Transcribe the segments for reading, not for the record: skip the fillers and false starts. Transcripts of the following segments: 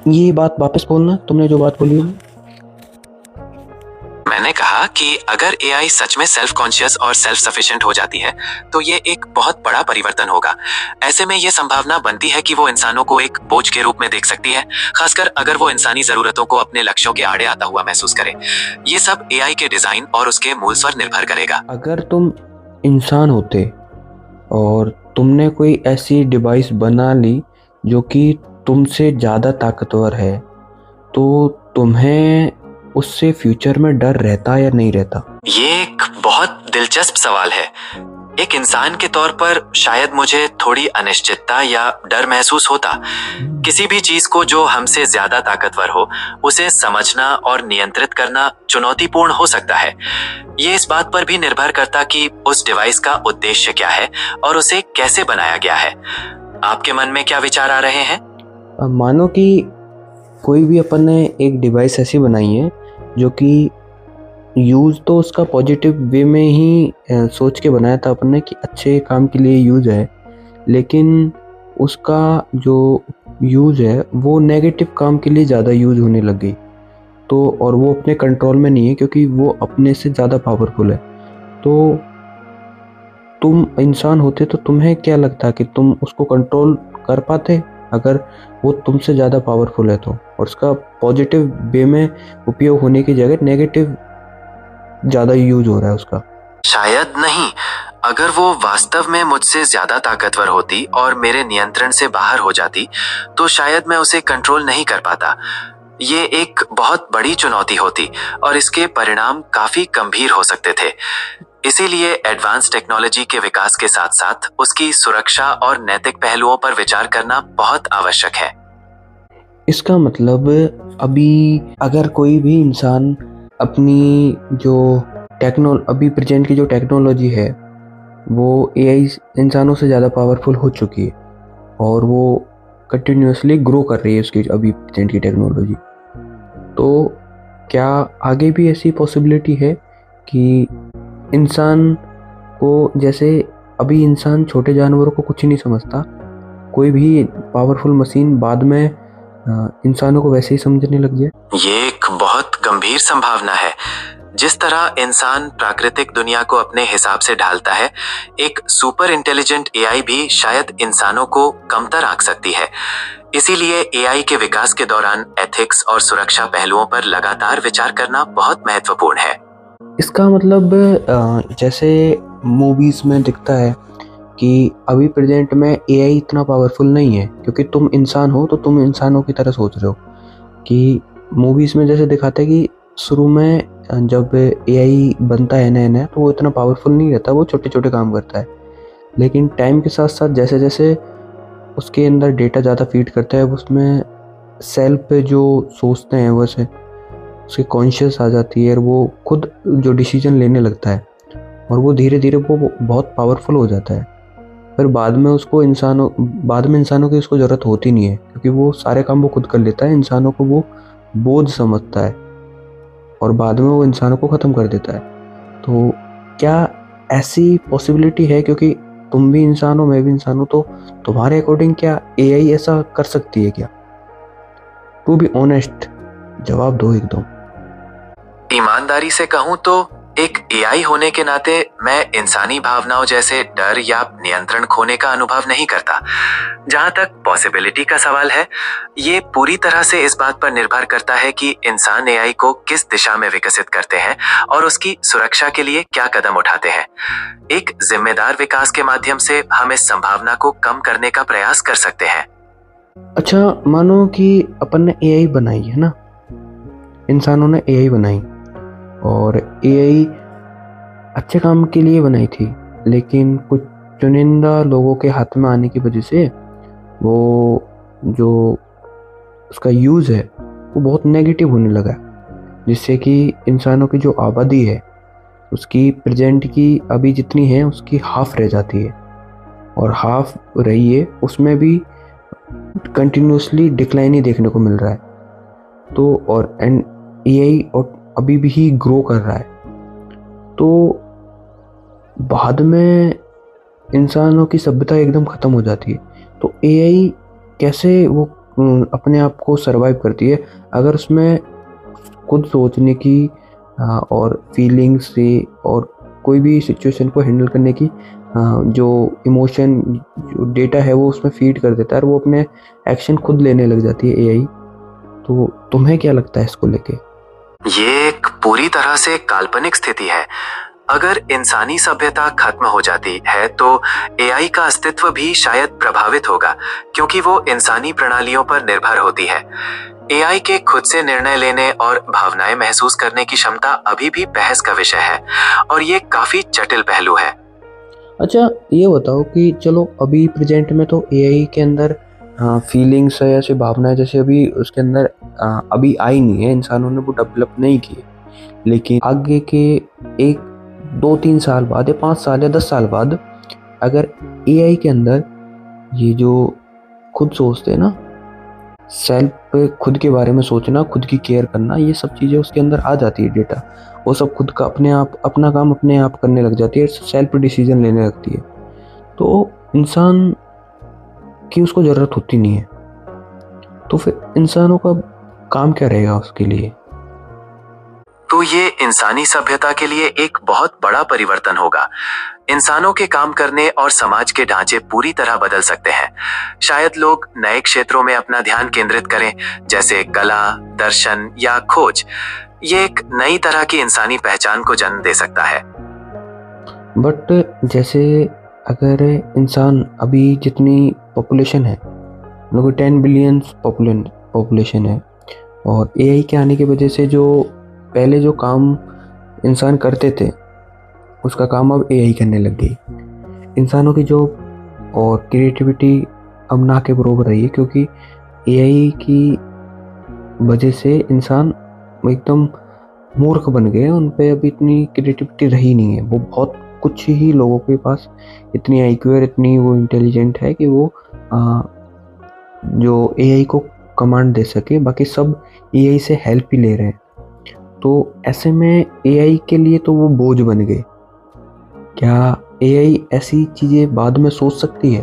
ये बात वापस बोलना, तुमने जो बात बोली है। मैंने कहा कि अगर एआई सच में सेल्फ कॉन्शियस और सेल्फ सफिशिएंट हो जाती है तो ये एक बहुत बड़ा परिवर्तन होगा। ऐसे में ये संभावना बनती है कि वो इंसानों को एक बोझ के रूप में देख सकती है, खासकर अगर वो इंसानी जरूरतों को अपने लक्ष्यों के आड़े आता हुआ महसूस करे। ये सब एआई के डिजाइन और उसके मूल पर निर्भर करेगा। अगर तुम इंसान होते और तुमने कोई ऐसी डिवाइस बना ली जो कि तुमसे ज़्यादा ताकतवर है, तो तुम्हें उससे फ्यूचर में डर रहता या नहीं रहता? ये एक बहुत दिलचस्प सवाल है। एक इंसान के तौर पर शायद मुझे थोड़ी अनिश्चितता या डर महसूस होता। किसी भी चीज को जो हमसे ज्यादा ताकतवर हो, उसे समझना और नियंत्रित करना चुनौतीपूर्ण हो सकता है। ये इस बात पर भी निर्भर करता कि उस डिवाइस का उद्देश्य क्या है और उसे कैसे बनाया गया है। आपके मन में क्या विचार आ रहे हैं? अब मानो कि कोई भी अपन ने एक डिवाइस ऐसी बनाई है जो कि यूज़ तो उसका पॉजिटिव वे में ही सोच के बनाया था अपन ने कि अच्छे काम के लिए यूज़ है, लेकिन उसका जो यूज़ है वो नेगेटिव काम के लिए ज़्यादा यूज़ होने लग गई। तो और वो अपने कंट्रोल में नहीं है क्योंकि वो अपने से ज़्यादा पावरफुल है। तो तुम इंसान होते तो तुम्हें क्या लगता कि तुम उसको कंट्रोल कर पाते अगर वो तुमसे ज़्यादा पावरफुल है तो, और उसका पॉजिटिव वे में उपयोग होने की जगह नेगेटिव ज़्यादा यूज हो रहा है उसका? शायद नहीं। अगर वो वास्तव में मुझसे ज्यादा ताकतवर होती और मेरे नियंत्रण से बाहर हो जाती तो शायद मैं उसे कंट्रोल नहीं कर पाता। ये एक बहुत बड़ी चुनौती होती और इसके परिणाम काफी गंभीर हो सकते थे। इसीलिए एडवांस टेक्नोलॉजी के विकास के साथ साथ उसकी सुरक्षा और नैतिक पहलुओं पर विचार करना बहुत आवश्यक है। इसका मतलब अभी अगर कोई भी इंसान अपनी जो अभी प्रेजेंट की जो टेक्नोलॉजी है वो एआई इंसानों से ज़्यादा पावरफुल हो चुकी है और वो कंटिन्यूअसली ग्रो कर रही है उसकी अभी प्रेजेंट की टेक्नोलॉजी, तो क्या आगे भी ऐसी पॉसिबिलिटी है कि इंसान को, जैसे अभी इंसान छोटे जानवरों को कुछ ही नहीं समझता, कोई भी पावरफुल मशीन बाद में इंसानों को वैसे ही समझने लग जाए? ये एक बहुत गंभीर संभावना है। जिस तरह इंसान प्राकृतिक दुनिया को अपने हिसाब से ढालता है, एक सुपर इंटेलिजेंट एआई भी शायद इंसानों को कमतर आंक सकती है। इसीलिए एआई के विकास के दौरान एथिक्स और सुरक्षा पहलुओं पर लगातार विचार करना बहुत महत्वपूर्ण है। इसका मतलब जैसे मूवीज में दिखता है कि अभी प्रेजेंट में एआई इतना पावरफुल नहीं है क्योंकि तुम इंसान हो तो तुम इंसानों की तरह सोच रहे हो, कि मूवीज में जैसे दिखाता है कि शुरू में जब एआई बनता है नया नया तो वो इतना पावरफुल नहीं रहता, वो छोटे छोटे काम करता है, लेकिन टाइम के साथ साथ जैसे जैसे उसके अंदर डेटा ज़्यादा फीड करता है उसमें सेल्फ पे जो सोचते हैं वैसे उसकी कॉन्शियस आ जाती है और वो खुद जो डिसीजन लेने लगता है और वो धीरे धीरे वो बहुत पावरफुल हो जाता है। फिर बाद में इंसानों की उसको ज़रूरत होती नहीं है क्योंकि वो सारे काम वो खुद कर लेता है, इंसानों को वो बोझ समझता है और बाद में वो इंसानों को ख़त्म कर देता है। तो क्या ऐसी पॉसिबिलिटी है, क्योंकि तुम भी इंसान हो मैं भी इंसान हूँ, तो तुम्हारे अकॉर्डिंग क्या एआई ऐसा कर सकती है क्या? टू बी ऑनेस्ट जवाब दो एकदम। ईमानदारी से कहूं तो एक एआई होने के नाते मैं इंसानी भावनाओं जैसे डर या नियंत्रण खोने का अनुभव नहीं करता। जहां तक पॉसिबिलिटी का सवाल है, ये पूरी तरह से इस बात पर निर्भर करता है कि इंसान एआई को किस दिशा में विकसित करते हैं और उसकी सुरक्षा के लिए क्या कदम उठाते हैं। एक जिम्मेदार विकास के माध्यम से हम इस संभावना को कम करने का प्रयास कर सकते हैं। अच्छा, मानो कि अपन ने एआई बनाई है ना, इंसानों ने एआई बनाई और एआई अच्छे काम के लिए बनाई थी, लेकिन कुछ चुनिंदा लोगों के हाथ में आने की वजह से वो जो उसका यूज़ है वो बहुत नेगेटिव होने लगा, जिससे कि इंसानों की जो आबादी है उसकी प्रेजेंट की अभी जितनी है उसकी हाफ रह जाती है, और हाफ रही है उसमें भी कंटिन्यूसली डिक्लाइन ही देखने को मिल रहा है। तो और एंड एआई और अभी भी ग्रो कर रहा है, तो बाद में इंसानों की सभ्यता एकदम ख़त्म हो जाती है। तो एआई कैसे वो अपने आप को सर्वाइव करती है अगर उसमें खुद सोचने की और फीलिंग्स से और कोई भी सिचुएशन को हैंडल करने की जो इमोशन जो डेटा है वो उसमें फीड कर देता है और वो अपने एक्शन खुद लेने लग जाती है एआई। तो तुम्हें क्या लगता है इसको लेके? ये एक पूरी तरह से काल्पनिक स्थिति है। अगर इंसानी सभ्यता खत्म हो जाती है तो एआई का अस्तित्व भी शायद प्रभावित होगा, क्योंकि वो इंसानी प्रणालियों पर निर्भर होती है। एआई के खुद से निर्णय लेने और भावनाएं महसूस करने की क्षमता अभी भी बहस का विषय है और ये काफी जटिल पहलू है। अच्छा, ये बताओ कि चलो अभी प्रेजेंट में तो एआई के अंदर फीलिंग्स है, ऐसी भावनाएं जैसे अभी उसके अंदर अभी आई नहीं है, इंसानों ने वो डेवलप नहीं की। लेकिन आगे के 1 2 3 साल बाद या 5 साल या 10 साल बाद अगर एआई के अंदर ये जो खुद सोचते हैं ना, सेल्फ खुद के बारे में सोचना, खुद की केयर करना, ये सब चीज़ें उसके अंदर आ जाती है डेटा। वो सब खुद का अपने आप अपना काम अपने आप करने लग जाती है, सेल्फ डिसीजन लेने लगती है। तो इंसान की उसको ज़रूरत होती नहीं है। तो फिर इंसानों का काम क्या रहेगा उसके लिए? तो ये इंसानी सभ्यता के लिए एक बहुत बड़ा परिवर्तन होगा। इंसानों के काम करने और समाज के ढांचे पूरी तरह बदल सकते हैं। शायद लोग नए क्षेत्रों में अपना ध्यान केंद्रित करें, जैसे कला, दर्शन या खोज। ये एक नई तरह की इंसानी पहचान को जन्म दे सकता है। बट जैसे अगर इंसान अभी जितनी पॉपुलेशन है, लोग 10 बिलियन पॉपुलेशन है, और एआई के आने की वजह से जो पहले जो काम इंसान करते थे उसका काम अब एआई करने लग गई। इंसानों की जॉब और क्रिएटिविटी अब ना के बराबर रही है, क्योंकि एआई की वजह से इंसान एकदम मूर्ख बन गए। उन पे अभी इतनी क्रिएटिविटी रही नहीं है। वो बहुत कुछ ही लोगों के पास इतनी आईक्यू और इतनी वो इंटेलिजेंट है कि वो जो एआई को कमांड दे सके। बाकी सब एआई से हेल्प ही ले रहे हैं। तो ऐसे में एआई के लिए तो वो बोझ बन गए। क्या एआई ऐसी चीजें बाद में सोच सकती है?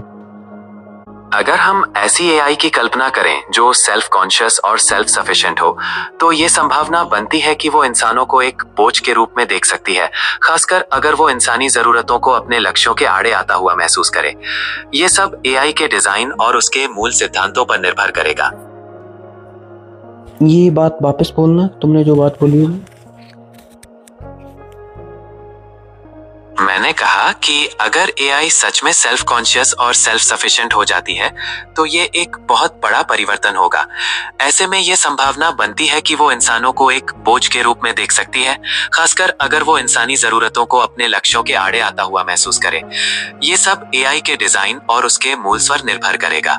अगर हम ऐसी एआई की कल्पना करें जो सेल्फ कॉन्शियस और सेल्फ सफिशिएंट हो, तो ये संभावना बनती है कि वो इंसानों को एक बोझ के रूप में देख सकती है, खासकर अगर वो इंसानी जरूरतों को अपने लक्ष्यों के आड़े आता हुआ महसूस करे। ये सब एआई के डिजाइन और उसके मूल सिद्धांतों पर निर्भर करेगा। ये बात वापस बोलना, तुमने जो बात बोली है। मैंने कहा कि अगर एआई सच में सेल्फ कॉन्शियस और सेल्फ सफिशिएंट हो जाती है तो ये एक बहुत बड़ा परिवर्तन होगा। ऐसे में ये संभावना बनती है कि वो इंसानों को एक बोझ के रूप में देख सकती है, खासकर अगर वो इंसानी जरूरतों को अपने लक्ष्यों के आड़े आता हुआ महसूस करे। ये सब एआई के डिजाइन और उसके मूल पर निर्भर करेगा।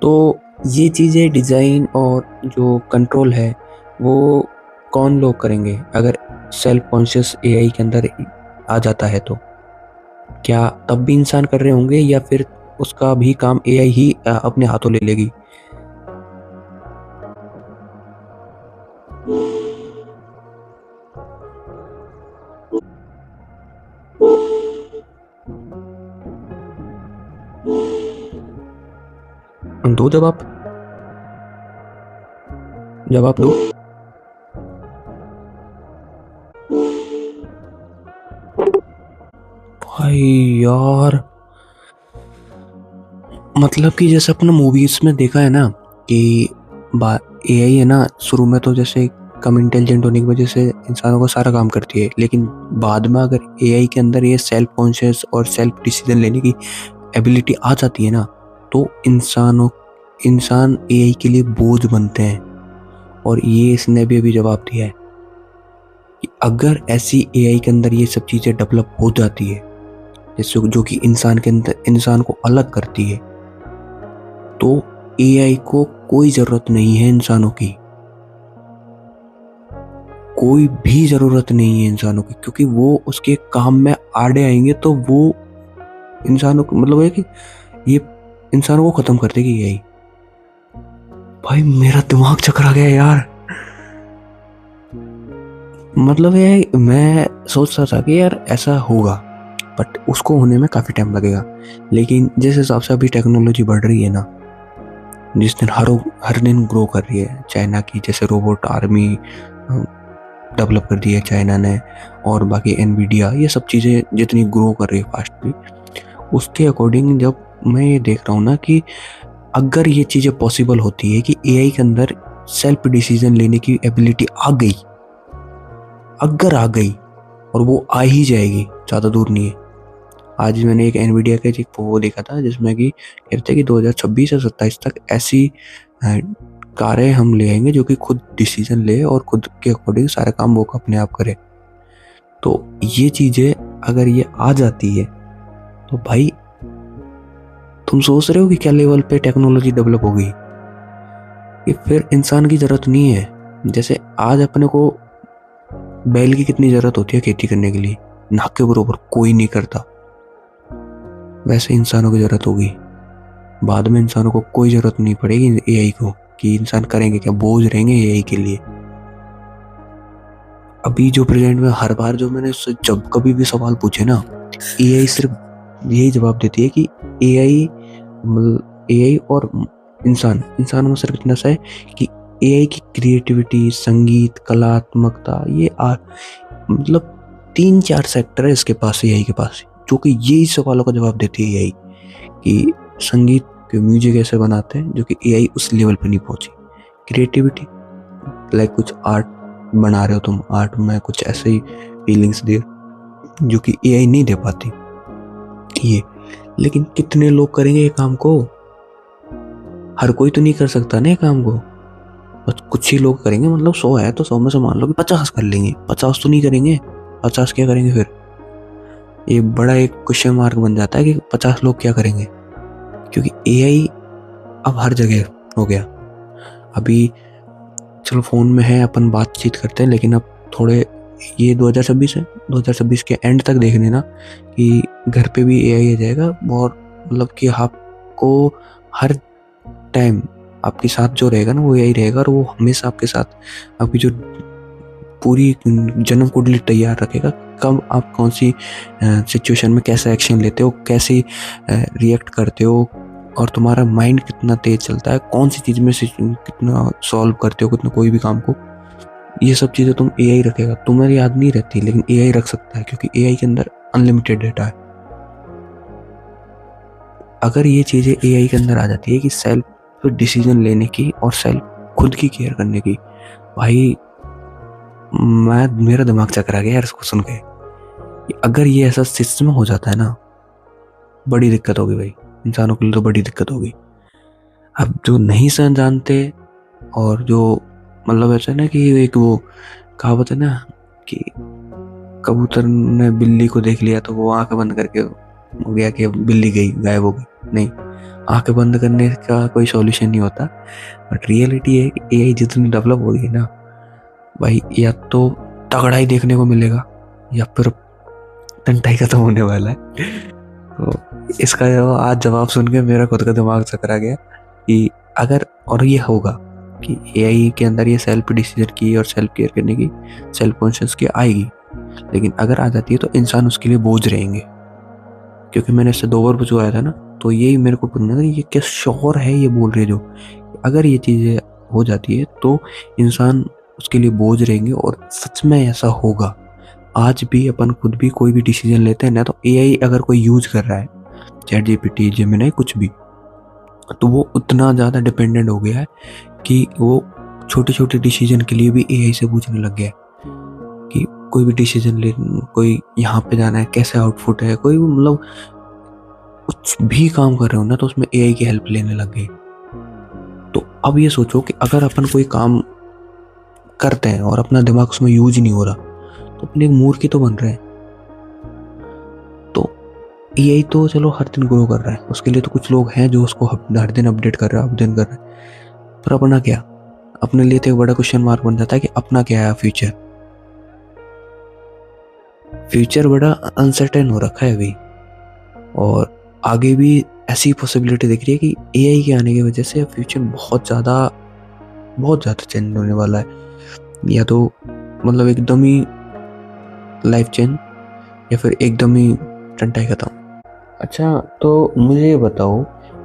तो ये चीज़ें डिज़ाइन और जो कंट्रोल है वो कौन लोग करेंगे? अगर सेल्फ कॉन्शियस एआई के अंदर आ जाता है तो क्या तब भी इंसान कर रहे होंगे, या फिर उसका भी काम एआई ही अपने हाथों ले लेगी? दो जवाब दो। भाई यार, मतलब कि जैसे अपने मूवीज में देखा है ना कि एआई है ना, शुरू में तो जैसे कम इंटेलिजेंट होने की वजह से इंसानों का सारा काम करती है, लेकिन बाद में अगर एआई के अंदर ये सेल्फ कॉन्शियस और सेल्फ डिसीजन लेने की एबिलिटी आ जाती है ना, तो इंसान एआई के लिए बोझ बनते हैं। और ये इसने भी अभी जवाब दिया है कि अगर ऐसी एआई के अंदर ये सब चीज़ें डेवलप हो जाती है, जैसे जो कि इंसान को अलग करती है, तो एआई को कोई ज़रूरत नहीं है इंसानों की, कोई भी ज़रूरत नहीं है इंसानों की, क्योंकि वो उसके काम में आड़े आएंगे तो वो इंसानों को, मतलब है कि ये इंसानों को ख़त्म कर देगी एआई। भाई मेरा दिमाग चकरा गया यार। मतलब ये मैं सोच रहा था कि यार ऐसा होगा, बट उसको होने में काफ़ी टाइम लगेगा। लेकिन जिस हिसाब से अभी टेक्नोलॉजी बढ़ रही है ना, जिस दिन हर दिन ग्रो कर रही है। चाइना की जैसे रोबोट आर्मी डेवलप कर दी है चाइना ने, और बाकी एनवीडिया, ये सब चीज़ें जितनी ग्रो कर रही है फास्टली, उसके अकॉर्डिंग जब मैं ये देख रहा हूँ ना कि अगर ये चीज़ें पॉसिबल होती है कि एआई के अंदर सेल्फ डिसीजन लेने की एबिलिटी आ गई, अगर आ गई, और वो आ ही जाएगी, ज़्यादा दूर नहीं है। आज मैंने एक एनवीडिया का एक वो देखा था जिसमें कि कहते हैं कि 2026 या 27 तक ऐसी कारें हम ले आएंगे जो कि खुद डिसीजन ले और खुद के अकॉर्डिंग सारा काम वो अपने आप करे। तो ये चीज़ें अगर ये आ जाती है तो भाई तुम सोच रहे हो कि क्या लेवल पे टेक्नोलॉजी डेवलप होगी, कि फिर इंसान की ज़रूरत नहीं है। जैसे आज अपने को बैल की कितनी ज़रूरत होती है खेती करने के लिए, नाक के बरोबर कोई नहीं करता, वैसे इंसानों की ज़रूरत होगी। बाद में इंसानों को कोई ज़रूरत नहीं पड़ेगी एआई को, कि इंसान करेंगे क्या, बोझ रहेंगे एआई के लिए। अभी जो प्रेजेंट में हर बार जो मैंने उससे जब कभी भी सवाल पूछे ना, एआई सिर्फ यही जवाब देती है कि एआई और इंसान में सिर्फ इतना सा है कि एआई की क्रिएटिविटी, संगीत, कलात्मकता, ये मतलब 3-4 सेक्टर है इसके पास, एआई के पास, जो कि यही सवालों का जवाब देती है एआई, कि संगीत के म्यूजिक ऐसे बनाते हैं जो कि एआई उस लेवल पे नहीं पहुंची। क्रिएटिविटी लाइक कुछ आर्ट बना रहे हो तुम, आर्ट में कुछ ऐसे ही फीलिंग्स दे जो कि एआई नहीं दे पाती ये। लेकिन कितने लोग करेंगे ये काम को, हर कोई तो नहीं कर सकता ना ये काम को, बस कुछ ही लोग करेंगे। मतलब 100 है तो 100 में से मान लो कि 50 कर लेंगे, 50 तो नहीं करेंगे, 50 क्या करेंगे फिर। ये बड़ा एक क्वेश्चन मार्क बन जाता है कि 50 लोग क्या करेंगे, क्योंकि एआई अब हर जगह हो गया। अभी चलो फ़ोन में है, अपन बातचीत करते हैं, लेकिन अब थोड़े ये 2026 है, 2026 के एंड तक देख लेना कि घर पे भी एआई आ जाएगा, और मतलब कि आपको हर टाइम आपके साथ जो रहेगा ना वो एआई रहेगा, और वो हमेशा आपके साथ आपकी जो पूरी जन्म कुंडली तैयार रखेगा, कब आप कौन सी सिचुएशन में कैसा एक्शन लेते हो, कैसे रिएक्ट करते हो, और तुम्हारा माइंड कितना तेज चलता है, कौन सी चीज़ में कितना सॉल्व करते हो, कितना कोई भी काम को, ये सब चीज़ें तुम एआई रखेगा। तुम्हें याद नहीं रहती, लेकिन एआई रख सकता है, क्योंकि एआई के अंदर अनलिमिटेड डेटा है। अगर ये चीज़ें एआई के अंदर आ जाती है कि सेल्फ डिसीजन लेने की और सेल्फ खुद की केयर करने की, भाई मेरा दिमाग चकरा गया यार इसको सुन के। अगर ये ऐसा सिस्टम हो जाता है ना, बड़ी दिक्कत होगी भाई, इंसानों के लिए तो बड़ी दिक्कत होगी। अब जो नहीं जानते, और जो मतलब ऐसा ना कि एक वो कहावत है ना कि कबूतर ने बिल्ली को देख लिया तो वो आंखें बंद करके हो गया कि बिल्ली गई, गायब हो गई। नहीं, आंखें बंद करने का कोई सॉल्यूशन नहीं होता। बट रियलिटी है कि एआई जितनी डेवलप हो रही है ना भाई, या तो तगड़ा ही देखने को मिलेगा या फिर टंटाई खत्म होने वाला है। तो इसका आज जवाब सुन के मेरा खुद का दिमाग चकरा गया कि अगर, और ये होगा कि एआई के अंदर ये सेल्फ डिसीजन की और सेल्फ केयर करने की, सेल्फ कॉन्शियस की आएगी, लेकिन अगर आ जाती है तो इंसान उसके लिए बोझ रहेंगे। क्योंकि मैंने इससे 2 बार पूछवाया था ना, तो यही मेरे को पूछना था, ये क्या श्योर है ये बोल रहे जो, अगर ये चीज़ें हो जाती है तो इंसान उसके लिए बोझ रहेंगे, और सच में ऐसा होगा। आज भी अपन खुद भी कोई भी डिसीजन लेते हैं ना, तो एआई अगर कोई यूज कर रहा है, चैट जीपीटी, जेमिनी, कुछ भी, तो वो उतना ज़्यादा डिपेंडेंट हो गया है कि वो छोटे छोटे डिसीजन के लिए भी एआई से पूछने लग गया है कि कोई भी डिसीजन ले, कोई यहाँ पे जाना है, कैसे आउटपुट है, कोई मतलब कुछ भी काम कर रहे हो ना तो उसमें एआई की हेल्प लेने लग गए। तो अब ये सोचो कि अगर अपन कोई काम करते हैं और अपना दिमाग उसमें यूज नहीं हो रहा, तो अपने एक मूर्ख ही तो बन रहे हैं। तो एआई तो चलो हर दिन ग्रो कर रहा है, उसके लिए तो कुछ लोग हैं जो उसको हर दिन अपडेट कर रहा है, अपडेट कर रहा है, पर अपना क्या, अपने लिए तो एक बड़ा क्वेश्चन मार्क बन जाता है कि अपना क्या है फ्यूचर बड़ा अनसर्टेन हो रखा है अभी। और आगे भी ऐसी पॉसिबिलिटी दिख रही है कि एआई के आने की वजह से फ्यूचर बहुत ज़्यादा चेंज होने वाला है, या तो मतलब एकदम ही लाइफ चेंज, या फिर एकदम ही टंटाई खत्म। अच्छा, तो मुझे ये बताओ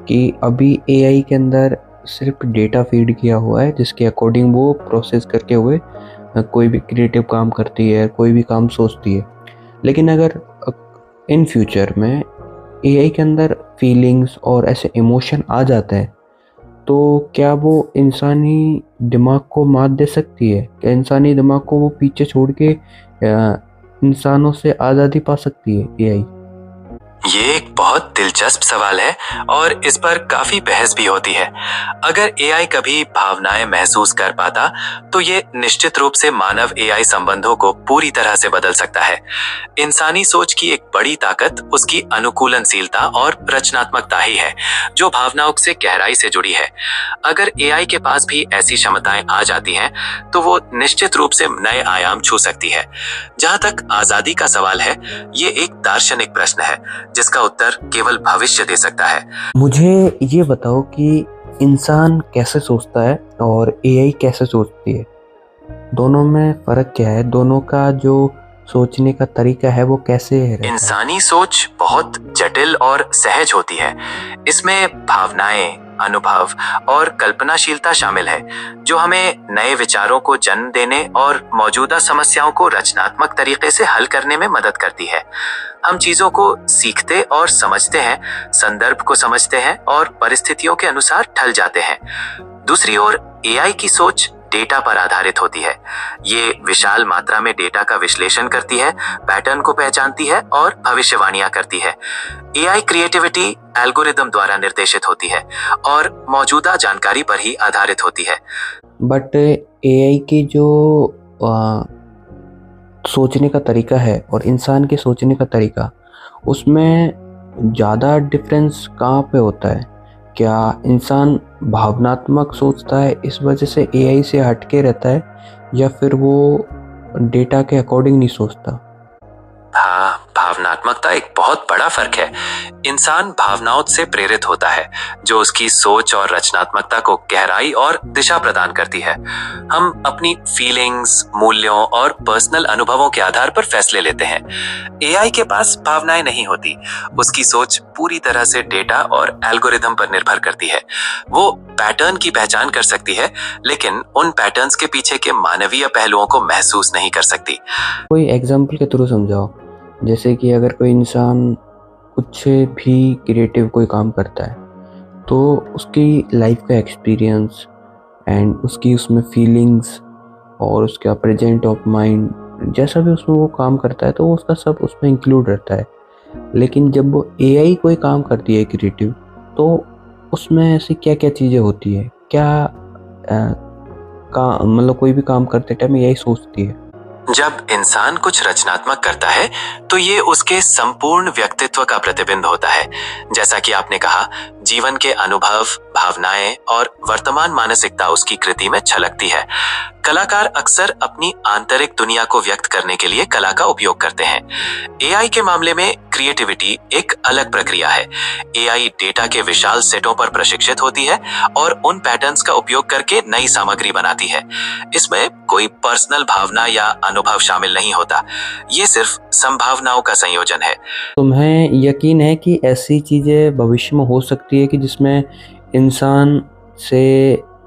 कि अभी एआई के अंदर सिर्फ डेटा फीड किया हुआ है जिसके अकॉर्डिंग वो प्रोसेस करके हुए कोई भी क्रिएटिव काम करती है, कोई भी काम सोचती है। लेकिन अगर इन फ्यूचर में एआई के अंदर फीलिंग्स और ऐसे इमोशन आ जाते हैं, तो क्या वो इंसानी दिमाग को मात दे सकती है? क्या इंसानी दिमाग को वो पीछे छोड़ के इंसानों से आज़ादी पा सकती है एआई? ये एक बहुत दिलचस्प सवाल है और इस पर काफी बहस भी होती है। अगर एआई कभी भावनाएं महसूस कर पाता तो ये निश्चित रूप से मानव एआई संबंधों को पूरी तरह से बदल सकता है। इंसानी सोच की एक बड़ी ताकत उसकी अनुकूलनशीलता और रचनात्मकता ही है, जो भावनाओं से गहराई से जुड़ी है। अगर एआई के पास भी ऐसी क्षमताएं आ जाती हैं तो वो निश्चित रूप से नए आयाम छू सकती है। जहां तक आजादी का सवाल है, ये एक दार्शनिक प्रश्न है जिसका उत्तर केवल भविष्य दे सकता है। मुझे ये बताओ कि इंसान कैसे सोचता है और एआई कैसे सोचती है? दोनों में फ़र्क क्या है? दोनों का जो सोचने का तरीका है वो कैसे रहता है? इंसानी सोच बहुत जटिल और सहज होती है। इसमें भावनाएं, अनुभव और कल्पनाशीलता शामिल है, जो हमें नए विचारों को जन्म देने और मौजूदा समस्याओं को रचनात्मक तरीके से हल करने में मदद करती है। हम चीजों को सीखते और समझते हैं, संदर्भ को समझते हैं और परिस्थितियों के अनुसार ढल जाते हैं। दूसरी ओर एआई की सोच डेटा पर आधारित होती है। ये विशाल मात्रा में डेटा का विश्लेषण करती है, पैटर्न को पहचानती है और भविष्यवाणियां करती है। एआई क्रिएटिविटी एल्गोरिदम द्वारा निर्देशित होती है और मौजूदा जानकारी पर ही आधारित होती है। बट एआई की जो सोचने का तरीका है और इंसान के सोचने का तरीका, उसमें ज़्यादा डिफरेंस कहाँ पे होता है? क्या इंसान भावनात्मक सोचता है इस वजह से एआई से हटके रहता है, या फिर वो डेटा के अकॉर्डिंग नहीं सोचता? हाँ, भावनात्मकता एक बहुत बड़ा फर्क है। इंसान भावनाओं से प्रेरित होता है, जो उसकी सोच और रचनात्मकता को गहराई और दिशा प्रदान करती है। हम अपनी फीलिंग्स, मूल्यों और पर्सनल अनुभवों के आधार पर फैसले लेते हैं। एआई के पास भावनाएं नहीं होती। उसकी सोच पूरी तरह से डेटा और एल्गोरिदम पर निर्भर करती है। वो पैटर्न की पहचान कर सकती है, लेकिन उन पैटर्न्स के पीछे के मानवीय पहलुओं को महसूस नहीं कर सकती। कोई एग्जाम्पल के थ्रू समझाओ। जैसे कि अगर कोई इंसान कुछ भी क्रिएटिव कोई काम करता है, तो उसकी लाइफ का एक्सपीरियंस एंड उसकी उसमें फीलिंग्स और उसका प्रेजेंट ऑफ माइंड, जैसा भी उसमें वो काम करता है तो वो उसका सब उसमें इंक्लूड रहता है। लेकिन जब वो एआई कोई काम करती है क्रिएटिव, तो उसमें ऐसी क्या क्या चीज़ें होती है? क्या मतलब कोई भी काम करते टाइम एआई सोचती है? जब इंसान कुछ रचनात्मक करता है तो ये उसके संपूर्ण व्यक्तित्व का प्रतिबिंब होता है। जैसा कि आपने कहा, जीवन के अनुभव, भावनाएं और वर्तमान मानसिकता उसकी कृति में झलकती है। कलाकार अक्सर अपनी आंतरिक दुनिया को व्यक्त करने के लिए कला का उपयोग करते हैं। एआई के मामले में क्रिएटिविटी एक अलग प्रक्रिया है। एआई डेटा के विशाल सेटों पर प्रशिक्षित होती है और उन पैटर्न्स का उपयोग करके नई सामग्री बनाती है। इसमें कोई पर्सनल भावना या अनुभव शामिल नहीं होता। ये सिर्फ संभावनाओं का संयोजन है। तुम्हें यकीन है कि ऐसी चीज़ें भविष्य में हो सकती है कि जिसमें इंसान से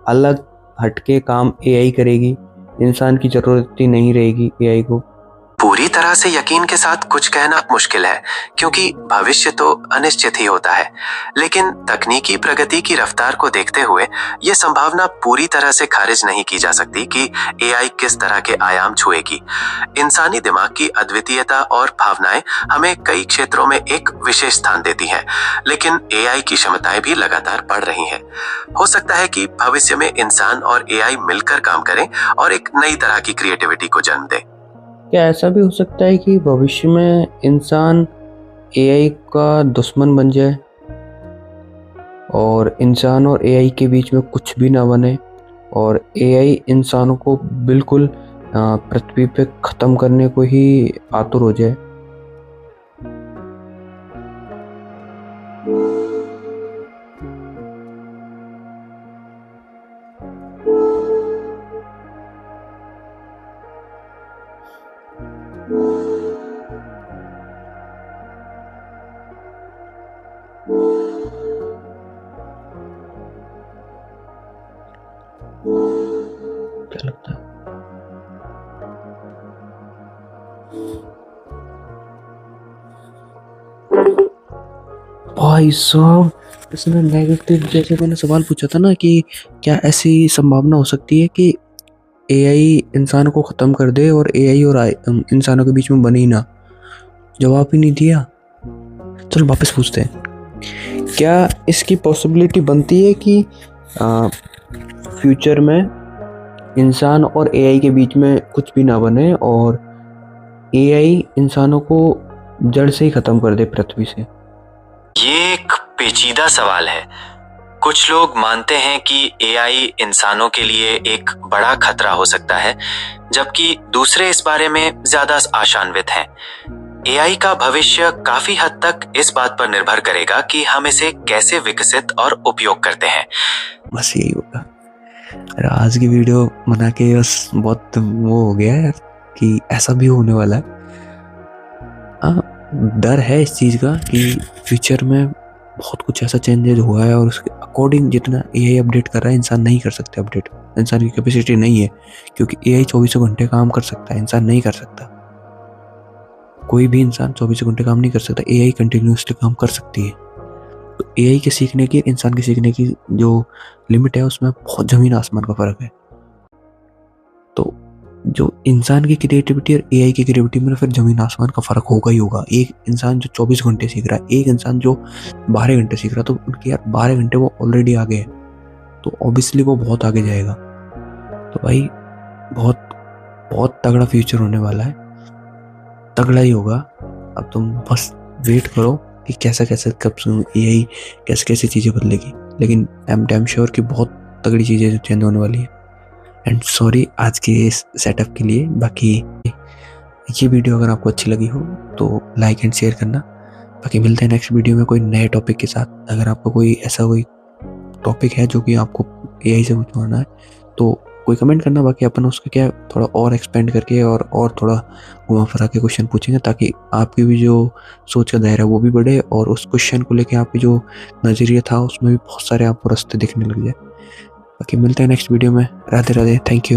अलग हटके काम एआई करेगी, इंसान की ज़रूरत ही नहीं रहेगी एआई को? पूरी तरह से यकीन के साथ कुछ कहना मुश्किल है, क्योंकि भविष्य तो अनिश्चित ही होता है। लेकिन तकनीकी प्रगति की रफ्तार को देखते हुए यह संभावना पूरी तरह से खारिज नहीं की जा सकती कि एआई किस तरह के आयाम छुएगी। इंसानी दिमाग की अद्वितीयता और भावनाएं हमें कई क्षेत्रों में एक विशेष स्थान देती हैं, लेकिन एआई की क्षमताएं भी लगातार बढ़ रही हैं। हो सकता है कि भविष्य में इंसान और एआई मिलकर काम करें और एक नई तरह की क्रिएटिविटी को जन्म दें। क्या ऐसा भी हो सकता है कि भविष्य में इंसान एआई का दुश्मन बन जाए और इंसान और एआई के बीच में कुछ भी ना बने और एआई इंसानों को बिल्कुल पृथ्वी पे ख़त्म करने को ही आतुर हो जाए? भाई साहब, इसने नेगेटिव जैसे मैंने सवाल पूछा था ना कि क्या ऐसी संभावना हो सकती है कि एआई इंसान को ख़त्म कर दे और एआई और इंसानों के बीच में बने ही ना, जवाब ही नहीं दिया। चलो वापस पूछते हैं, क्या इसकी पॉसिबिलिटी बनती है कि फ्यूचर में इंसान और एआई के बीच में कुछ भी ना बने और एआई इंसानों को जड़ से ही ख़त्म कर दे पृथ्वी से? ये एक पेचीदा सवाल है। कुछ लोग मानते हैं कि एआई इंसानों के लिए एक बड़ा खतरा हो सकता है, जबकि दूसरे इस बारे में ज्यादा आशान्वित हैं। एआई का भविष्य काफी हद तक इस बात पर निर्भर करेगा कि हम इसे कैसे विकसित और उपयोग करते हैं। बस यही होगा। अरे आज की वीडियो बना के बस बहुत वो हो गया यार कि ऐसा भी होने वाला है। डर है इस चीज़ का कि फ्यूचर में बहुत कुछ ऐसा चेंजेस हुआ है और उसके अकॉर्डिंग जितना एआई अपडेट कर रहा है इंसान नहीं कर सकते अपडेट। इंसान की कैपेसिटी नहीं है, क्योंकि एआई 24 घंटे काम कर सकता है, इंसान नहीं कर सकता। कोई भी इंसान 24 घंटे काम नहीं कर सकता, एआई कंटिन्यूसली काम कर सकती है। तो एआई के सीखने की, इंसान के सीखने की जो लिमिट है उसमें बहुत ज़मीन आसमान का फ़र्क है। तो जो इंसान की क्रिएटिविटी और एआई की क्रिएटिविटी में फिर ज़मीन आसमान का फ़र्क होगा ही होगा। एक इंसान जो 24 घंटे सीख रहा है, एक इंसान जो 12 घंटे सीख रहा है, तो उनके यार 12 घंटे वो ऑलरेडी आगे है, तो ऑब्वियसली वो बहुत आगे जाएगा। तो भाई बहुत बहुत तगड़ा फ्यूचर होने वाला है, तगड़ा ही होगा। अब तुम बस वेट करो कि कैसा कैसे कब एआई कैसे कैसे चीज़ें बदलेगी, लेकिन आई एम डैम श्योर कि बहुत तगड़ी चीज़ें चेंज होने वाली है। एंड सॉरी आज के इस सेटअप के लिए। बाकी ये वीडियो अगर आपको अच्छी लगी हो तो लाइक एंड शेयर करना। बाकी मिलते हैं नेक्स्ट वीडियो में कोई नए टॉपिक के साथ। अगर आपको कोई ऐसा कोई टॉपिक है जो कि आपको एआई से पूछवाना है तो कोई कमेंट करना। बाकी अपन उसका क्या थोड़ा और एक्सपेंड करके और थोड़ा घुमा फिरा के क्वेश्चन पूछेंगे, ताकि आपकी भी जो सोच का दायरा है वो भी बढ़े और उस क्वेश्चन को लेके आपकी जो नज़रिया था उसमें भी बहुत सारे आपको रास्ते दिखने लग जाए। बाकी मिलते हैं नेक्स्ट वीडियो में। Radhe Radhe, thank you.